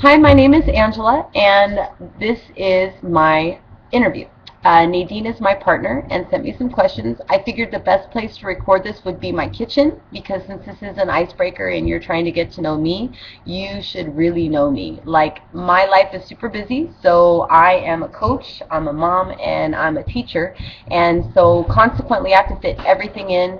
Hi, my name is Angela, and this is my interview. Nadine is my partner and sent me some questions. I figured the best place to record this would be my kitchen because since this is an icebreaker and you're trying to get to know me, you should really know me. Like, my life is super busy, so I am a coach, I'm a mom, and I'm a teacher, and so consequently I have to fit everything in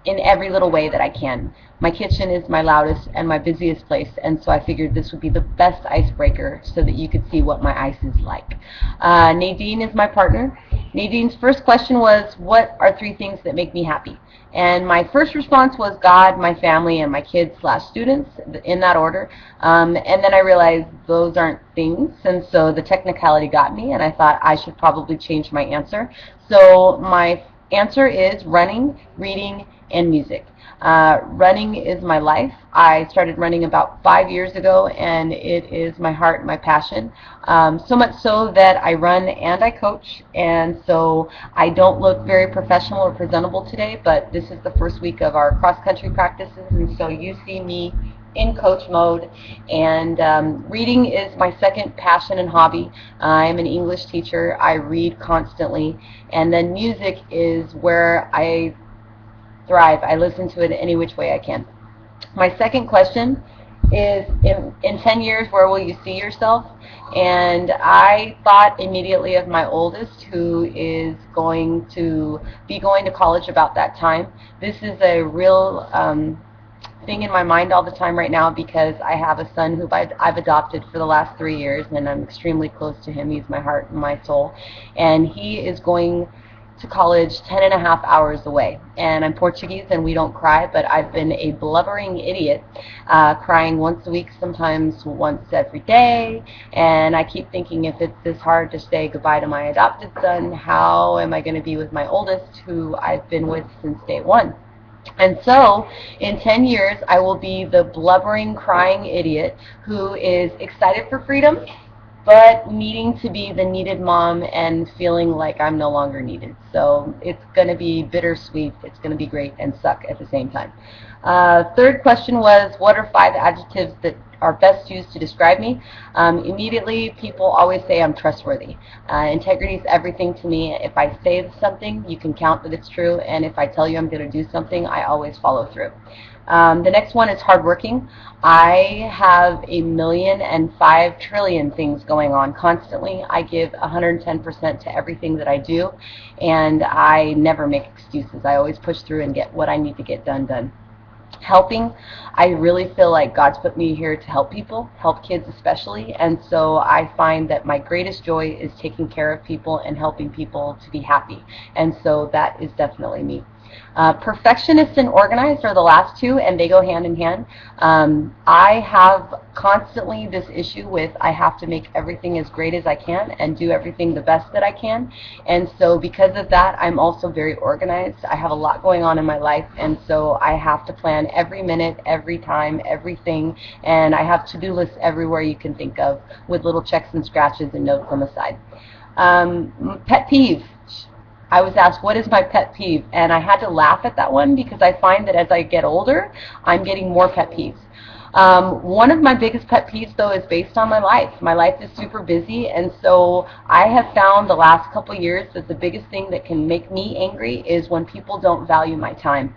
every little way that I can. My kitchen is my loudest and my busiest place, and so I figured this would be the best icebreaker so that you could see what my ice is like. Nadine is my partner. Nadine's first question was, what are 3 things that make me happy? And my first response was God, my family, and my kids/students, in that order. And then I realized those aren't things, and so the technicality got me, and I thought I should probably change my answer. So my answer is running, reading, and music. Running is my life. I started running about 5 years ago, and it is my heart, my passion. So much so that I run and I coach, and so I don't look very professional or presentable today, but this is the first week of our cross-country practices, and so you see me in coach mode. And reading is my second passion and hobby. I'm an English teacher. I read constantly. And then music is where I thrive. I listen to it any which way I can. My second question is, in 10 years, where will you see yourself? And I thought immediately of my oldest, who is going to be going to college about that time. This is a real thing in my mind all the time right now because I have a son who I've adopted for the last 3 years, and I'm extremely close to him. He's my heart and my soul. And he is going to college 10.5 hours away. And I'm Portuguese and we don't cry, but I've been a blubbering idiot, crying once a week, sometimes once every day. And I keep thinking, if it's this hard to say goodbye to my adopted son, how am I going to be with my oldest, who I've been with since day one? And so, in 10 years, I will be the blubbering, crying idiot who is excited for freedom, but needing to be the needed mom and feeling like I'm no longer needed. So it's going to be bittersweet, it's going to be great, and suck at the same time. Third question was, what are 5 adjectives that are best used to describe me? Immediately, people always say I'm trustworthy. Integrity is everything to me. If I say something, you can count that it's true, and if I tell you I'm going to do something, I always follow through. The next one is hardworking. I have 1,000,005 trillion things going on constantly. I give 110% to everything that I do, and I never make excuses. I always push through and get what I need to get done. Helping, I really feel like God's put me here to help people, help kids especially, and so I find that my greatest joy is taking care of people and helping people to be happy, and so that is definitely me. Perfectionist and organized are the last 2, and they go hand in hand. I have constantly this issue with I have to make everything as great as I can and do everything the best that I can, and so because of that, I'm also very organized. I have a lot going on in my life, and so I have to plan every minute, every time, everything, and I have to-do lists everywhere you can think of with little checks and scratches and notes on the side. Pet peeve. I was asked, what is my pet peeve? And I had to laugh at that one because I find that as I get older, I'm getting more pet peeves. One of my biggest pet peeves, though, is based on my life. My life is super busy, and so I have found the last couple years that the biggest thing that can make me angry is when people don't value my time.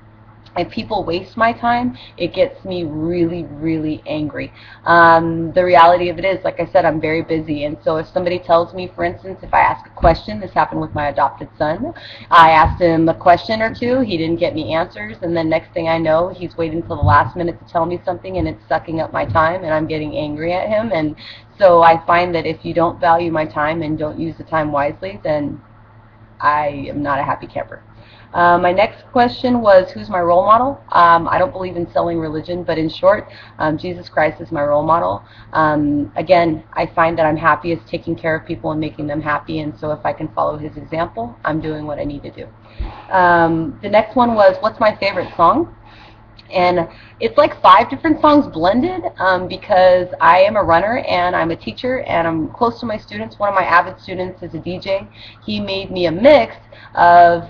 If people waste my time, it gets me really, really angry. The reality of it is, like I said, I'm very busy, and so if somebody tells me, for instance, if I ask a question, this happened with my adopted son, I asked him a question or 2, he didn't get me answers, and then next thing I know, he's waiting until the last minute to tell me something, and it's sucking up my time, and I'm getting angry at him, and so I find that if you don't value my time and don't use the time wisely, then I am not a happy camper. My next question was, who's my role model? I don't believe in selling religion, but in short, Jesus Christ is my role model. Again, I find that I'm happiest taking care of people and making them happy, and so if I can follow his example, I'm doing what I need to do. The next one was, what's my favorite song? And it's like 5 different songs blended because I am a runner and I'm a teacher and I'm close to my students. One of my avid students is a DJ. He made me a mix of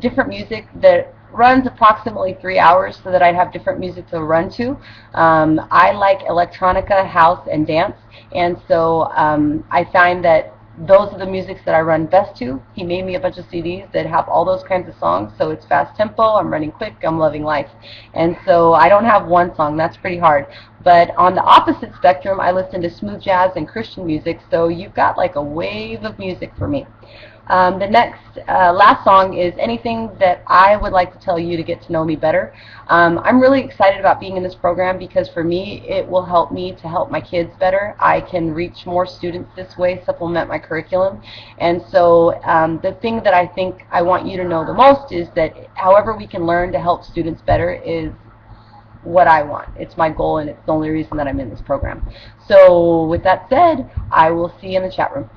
different music that runs approximately 3 hours so that I'd have different music to run to. I like electronica, house, and dance, and so I find that those are the musics that I run best to. He made me a bunch of CDs that have all those kinds of songs, so it's fast tempo, I'm running quick, I'm loving life. And so I don't have one song, that's pretty hard. But on the opposite spectrum, I listen to smooth jazz and Christian music, so you've got like a wave of music for me. The next, last song is anything that I would like to tell you to get to know me better. I'm really excited about being in this program because for me, it will help me to help my kids better. I can reach more students this way, supplement my curriculum. And so the thing that I think I want you to know the most is that however we can learn to help students better is what I want. It's my goal, and it's the only reason that I'm in this program. So with that said, I will see you in the chat room.